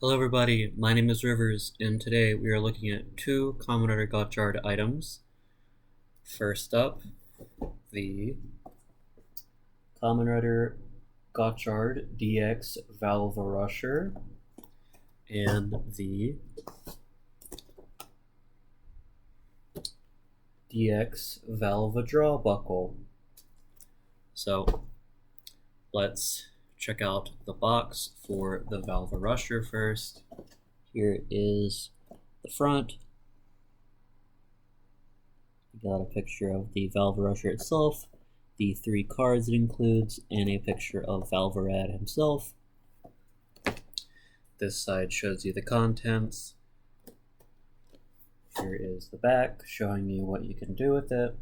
Hello everybody, my name is Rivers, and today we are looking at two Kamen Gotchard items. First up, the Kamen Gotchard DX Valvarusher, and the DX Valvadraw buckle. So, let's check out the box for the Valvarusher first. Here is the front. You got a picture of the Valvarusher itself, the 3 cards it includes, and a picture of Valvarad himself. This side shows you the contents. Here is the back, showing you what you can do with it.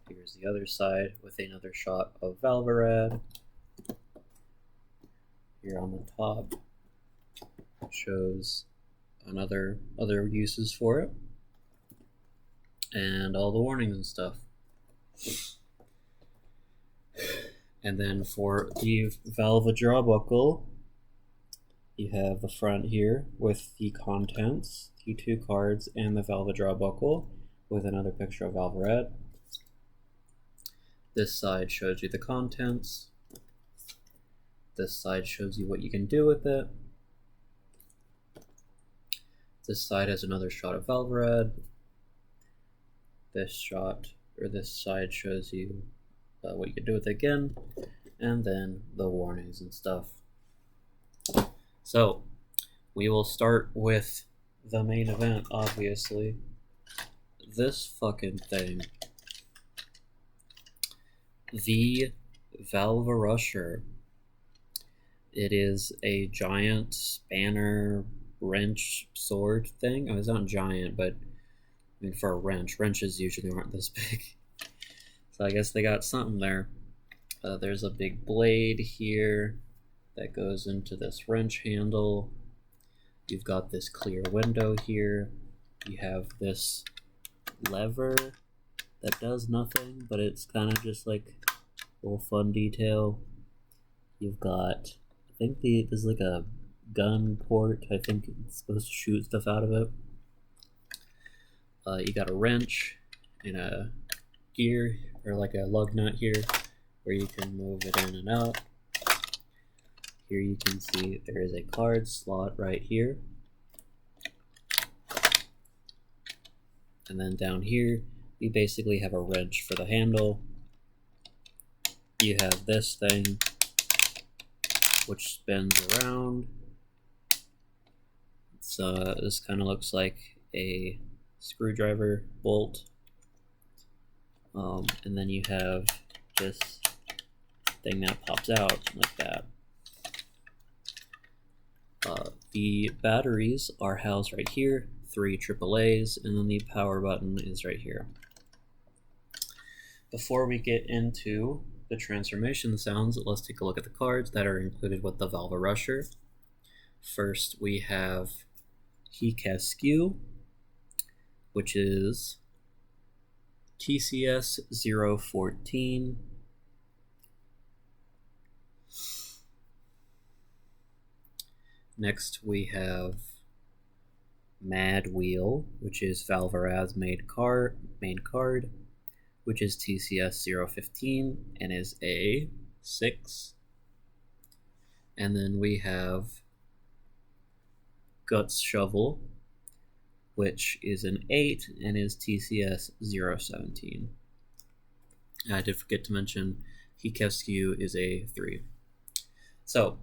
Here's the other side with another shot of Valvarad. Here on the top shows other uses for it, and all the warnings and stuff. And then for the Valvadraw buckle, you have the front here with the contents, the 2 cards, and the Valvadraw buckle with another picture of Valvarad. This side shows you the contents. This side shows you what you can do with it. This side has another shot of Valvarad. This side shows you what you can do with it again, and then the warnings and stuff. So, we will start with the main event, obviously. This fucking thing. The Valvarusher. It is a giant spanner wrench sword thing. Oh, it's not giant, but I mean, for a wrench, wrenches usually aren't this big. So I guess they got something there. There's a big blade here that goes into this wrench handle. You've got this clear window here. You have this lever that does nothing, but it's kind of just like a little fun detail. You've got, I think there's like a gun port. I think it's supposed to shoot stuff out of it. You got a wrench and a gear, or like a lug nut here, where you can move it in and out. Here you can see there is a card slot right here. And then down here, you basically have a wrench for the handle. You have this thing, which spins around. This kind of looks like a screwdriver bolt. And then you have this thing that pops out like that. The batteries are housed right here, 3 AAAs, and then the power button is right here. Before we get into the transformation sounds, let's take a look at the cards that are included with the Valvarusher. First, we have Hikesku, which is TCS 014. Next, we have Mad Wheel, which is Valvarad's main card, which is TCS 015 and is a 6. And then we have Guts Shovel, which is an 8 and is TCS 017. I did forget to mention Hikesku is a 3. So,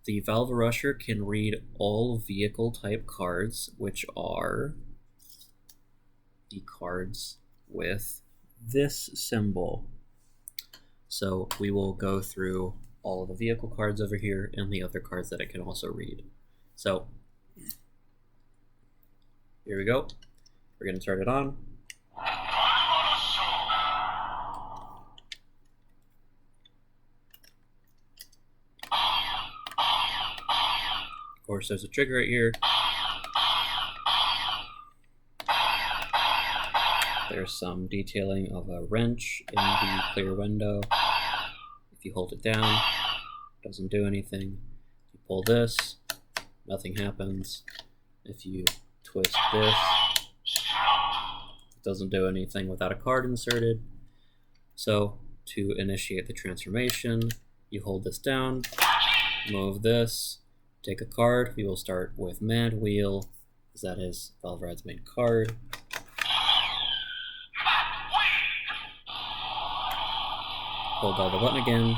the Valvarusher can read all vehicle type cards, which are the cards with this symbol. So we will go through all of the vehicle cards over here and the other cards that it can also read. So here we go. We're going to turn it on. Of course, there's a trigger right here. There's some detailing of a wrench in the clear window. If you hold it down, it doesn't do anything. You pull this, nothing happens. If you twist this, it doesn't do anything without a card inserted. So to initiate the transformation, you hold this down, move this, take a card. We will start with Mad Wheel, because that is Valvrad's main card. Hold down the button again.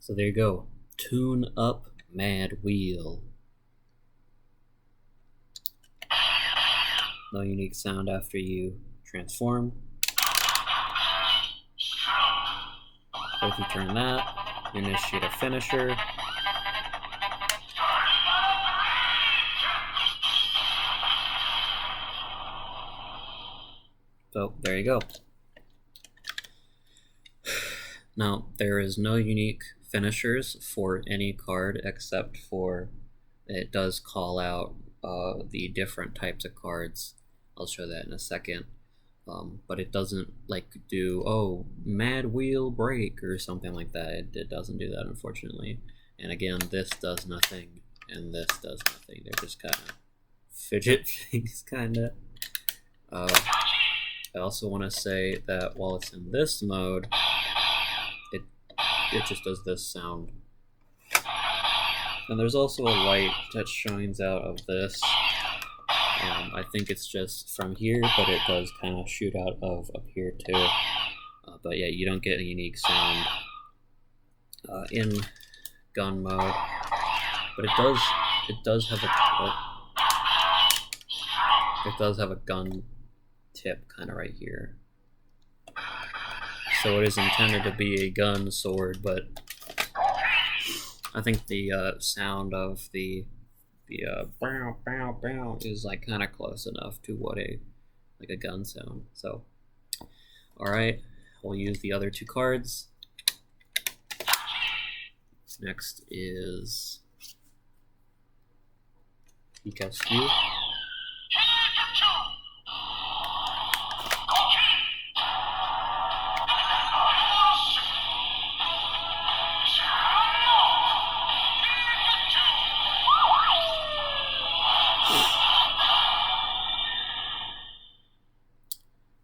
So there you go. Tune up Mad Wheel. No unique sound after you transform. If you turn that, you initiate a finisher. So there you go. Now, there is no unique finishers for any card except for it does call out the different types of cards. I'll show that in a second. But it doesn't like do, oh, Mad Wheel Break or something like that. It doesn't do that, unfortunately. And again, this does nothing and this does nothing. They're just kind of fidget things, kind of. I also want to say that while it's in this mode, it just does this sound. And there's also a light that shines out of this. I think it's just from here, but it does kind of shoot out of up here too. But yeah, you don't get a unique sound in gun mode. But it does have a gun tip kind of right here. So it is intended to be a gun sword, but I think the sound of the bow bow bow is like kind of close enough to what a gun sound. So, all right, we'll use the other two cards. Next is Pikachu.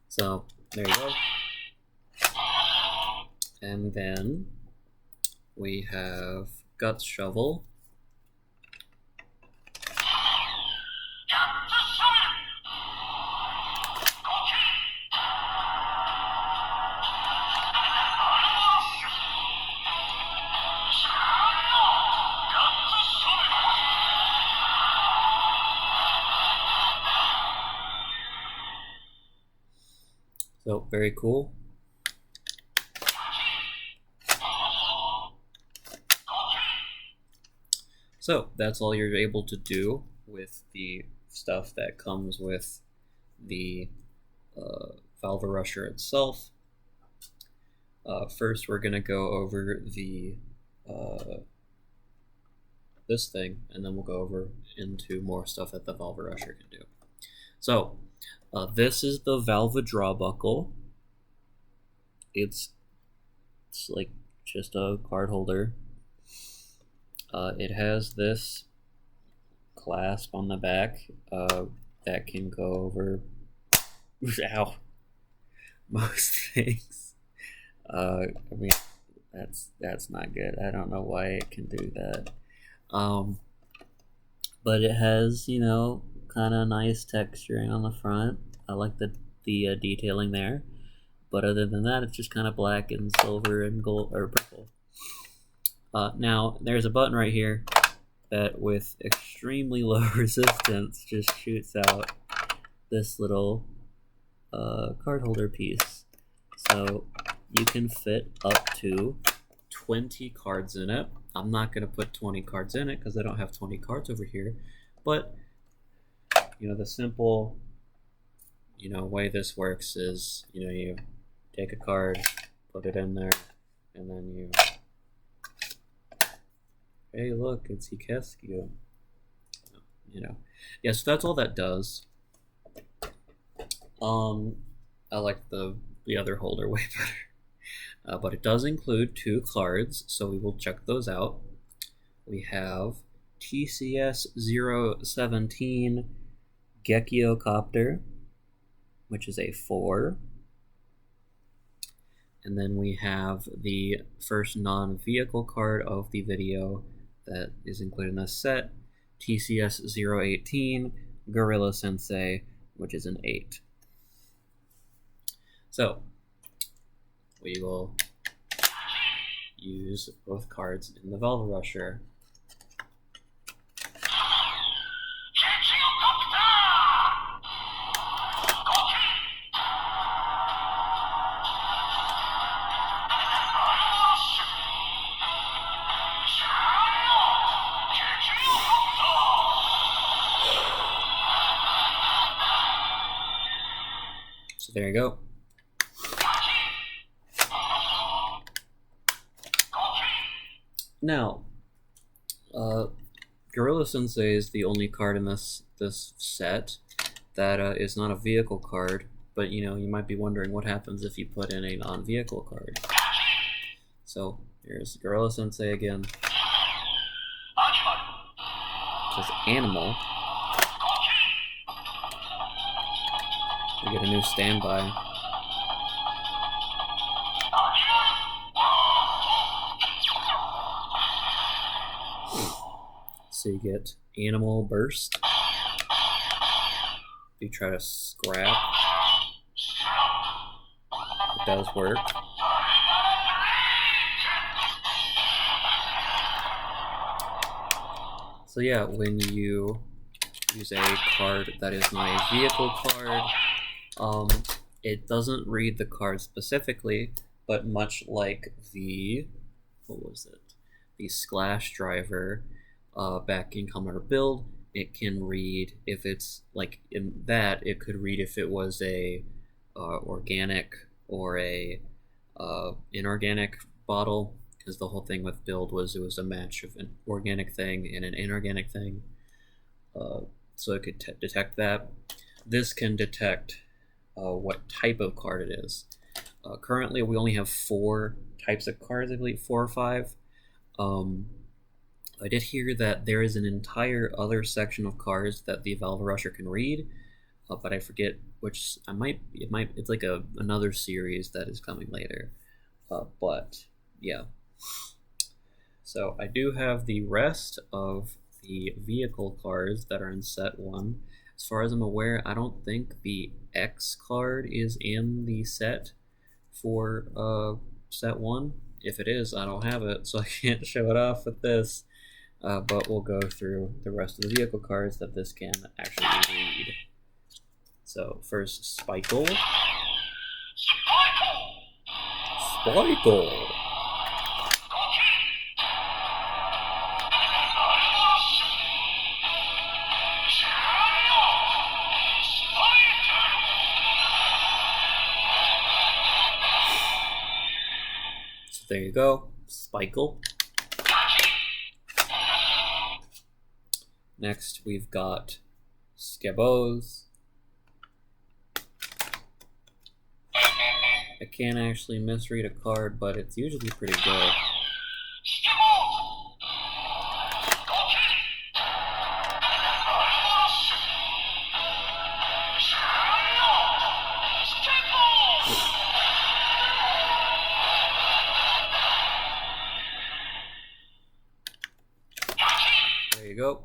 So there you go. And then we have Gut Shovel. So very cool. So that's all you're able to do with the stuff that comes with the Valvarusher itself. First, we're gonna go over the this thing, and then we'll go over into more stuff that the Valvarusher can do. So this is the Valvadraw buckle. It's like just a card holder. It has this clasp on the back that can go over ow, most things. I mean, that's not good. I don't know why it can do that. But it has, you know, kind of nice texturing on the front. I like the detailing there. But other than that, it's just kind of black and silver and gold or purple. Now, there's a button right here that with extremely low resistance just shoots out this little card holder piece. So you can fit up to 20 cards in it. I'm not going to put 20 cards in it because I don't have 20 cards over here. But, you know, the simple, you know, way this works is, you know, you take a card, put it in there, and then you, hey look, it's Hikescu. You know. Yeah, so that's all that does. I like the other holder way better. But it does include 2 cards, so we will check those out. We have TCS 017 Gekiocopter, which is a 4. And then we have the first non-vehicle card of the video that is included in this set, TCS 018 Gorilla Sensei, which is an 8. So, we will use both cards in the Valvarusher. So there you go. Now, Gorilla Sensei is the only card in this set that is not a vehicle card, but you know, you might be wondering what happens if you put in a non-vehicle card. So here's Gorilla Sensei again. It says animal. We get a new standby. So you get Animal Burst. You try to scrap. It does work. So yeah, when you use a card that is not a vehicle card, it doesn't read the card specifically, but much like the, what was it? The Splash Driver back in Kamen Build, it can read if it's like in that, it could read if it was a organic or a inorganic bottle, because the whole thing with Build was it was a match of an organic thing and an inorganic thing. So it could detect that. This can detect what type of card it is. Currently, we only have 4 types of cards, I believe, 4 or 5. I did hear that there is an entire other section of cards that the Valvarusher can read, but I forget which. It's like another series that is coming later. But yeah. So I do have the rest of the vehicle cards that are in set 1. As far as I'm aware, I don't think the X card is in the set for set 1. If it is, I don't have it, so I can't show it off with this. But we'll go through the rest of the vehicle cards that this can actually read. So first, Spikle. Spikle! So there you go, Spikle. Next, we've got Skabos. I can't actually misread a card, but it's usually pretty good. There you go.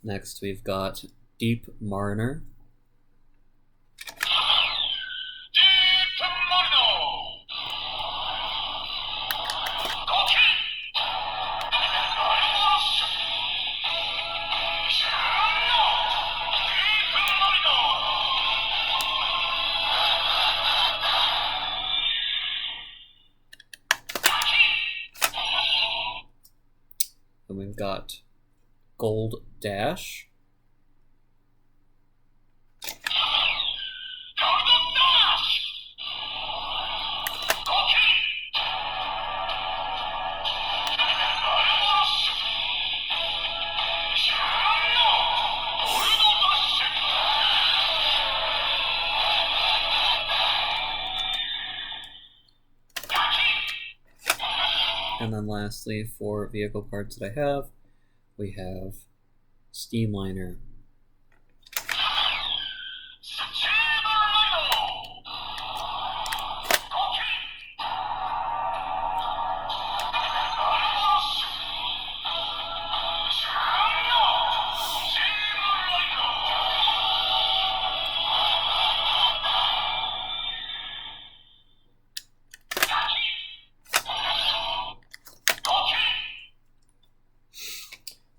Next, we've got Deep Mariner. And we've got Gold Dash. And then lastly, for vehicle cards that I have, we have Steamliner.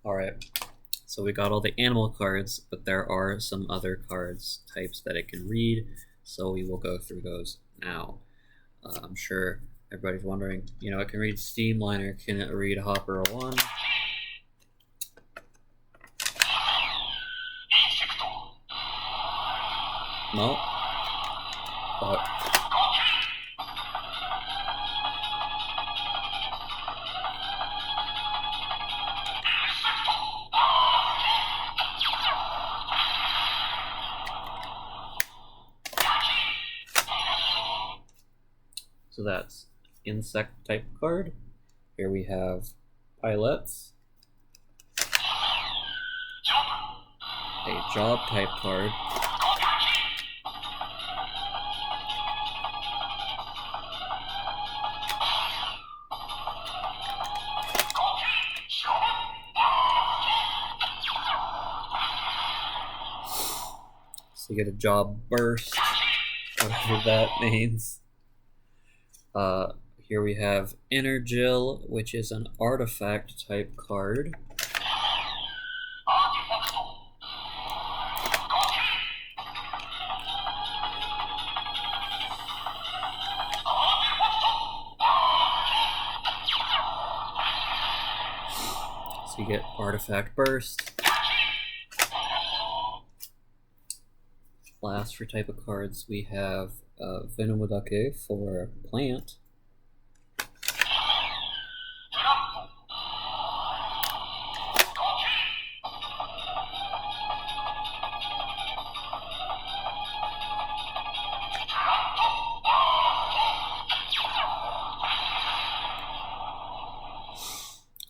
Alright, so we got all the animal cards, but there are some other cards types that it can read, so we will go through those now. I'm sure everybody's wondering, it can read Steamliner, can it read Hopper 1? No. But so that's insect type card. Here we have pilots, a job type card, so you get a job burst, whatever that means. Here we have Energill, which is an artifact type card. So you get artifact burst. Last for type of cards, we have Venomodake for plant.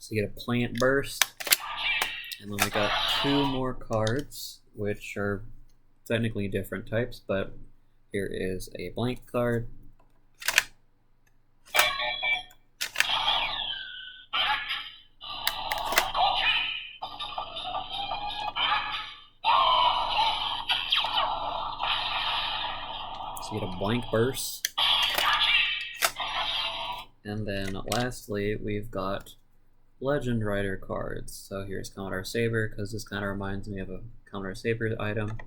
So you get a plant burst. And then we got two more cards, which are technically different types, but here is a blank card. So you get a blank burst. And then lastly, we've got Legend Rider cards. So here's Commodore Saber, because this kind of reminds me of a Commodore Saber item.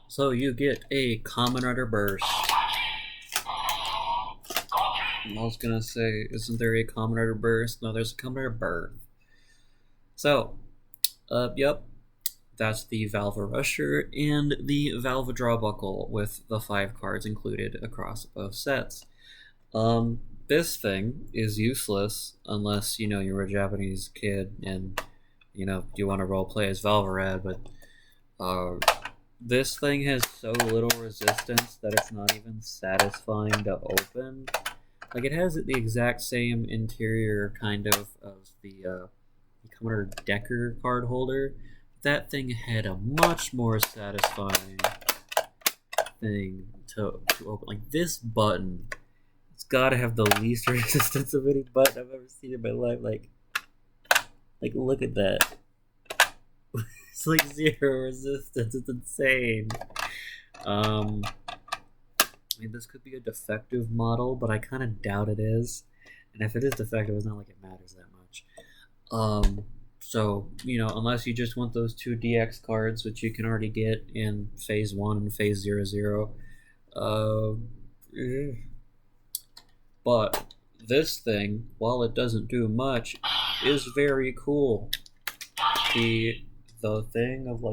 So you get a Kamen Rider burst. I was gonna say, isn't there a Kamen Rider burst? No, there's a Kamen Rider burn. So, yep, that's the Valvarusher and the Valvadraw buckle with the 5 cards included across both sets. This thing is useless unless, you're a Japanese kid and, you want to roleplay as Valvarad, but, this thing has so little resistance that it's not even satisfying to open. Like, it has the exact same interior kind of the Commodore Decker card holder. That thing had a much more satisfying thing to open. Like, this button, it's gotta have the least resistance of any button I've ever seen in my life. Like look at that. It's like 0 resistance. It's insane. I mean, this could be a defective model, but I kind of doubt it is. And if it is defective, it's not like it matters that much. So, unless you just want those 2 DX cards, which you can already get in Phase 1 and Phase 00. But this thing, while it doesn't do much, is very cool. The thing of,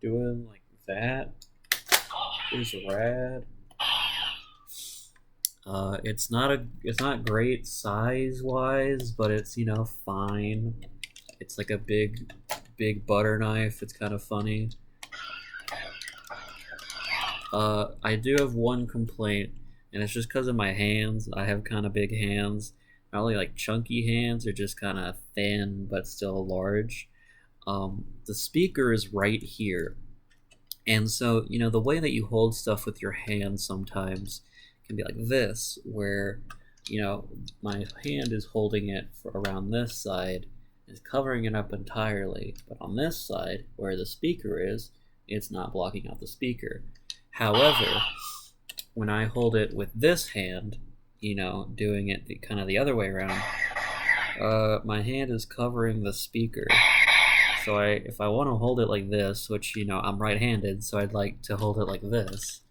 doing, that is rad. It's not great size wise, but it's fine. It's like a big butter knife. It's kind of funny. I do have one complaint, and it's just because of my hands. I have kind of big hands. Not only like chunky hands, they're just kind of thin but still large. The speaker is right here, and so the way that you hold stuff with your hands sometimes can be like this, where my hand is holding it around this side, is covering it up entirely, but on this side where the speaker is, it's not blocking out the speaker. However, when I hold it with this hand, doing it kind of the other way around, my hand is covering the speaker. So if I want to hold it like this, which I'm right-handed, so I'd like to hold it like this,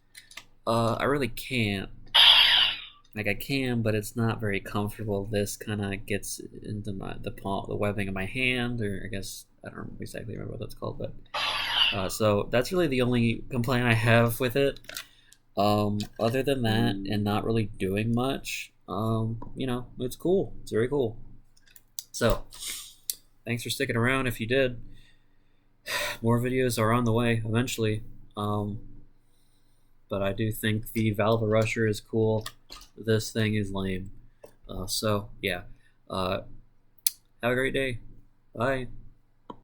I really can't. Like I can, but it's not very comfortable. This kind of gets into the webbing of my hand, or I guess I don't exactly remember what that's called, but so that's really the only complaint I have with it. Other than that, and not really doing much, it's cool. It's very cool. So, thanks for sticking around if you did. More videos are on the way eventually. But I do think the Valvarusher is cool. This thing is lame. So, yeah. Have a great day. Bye.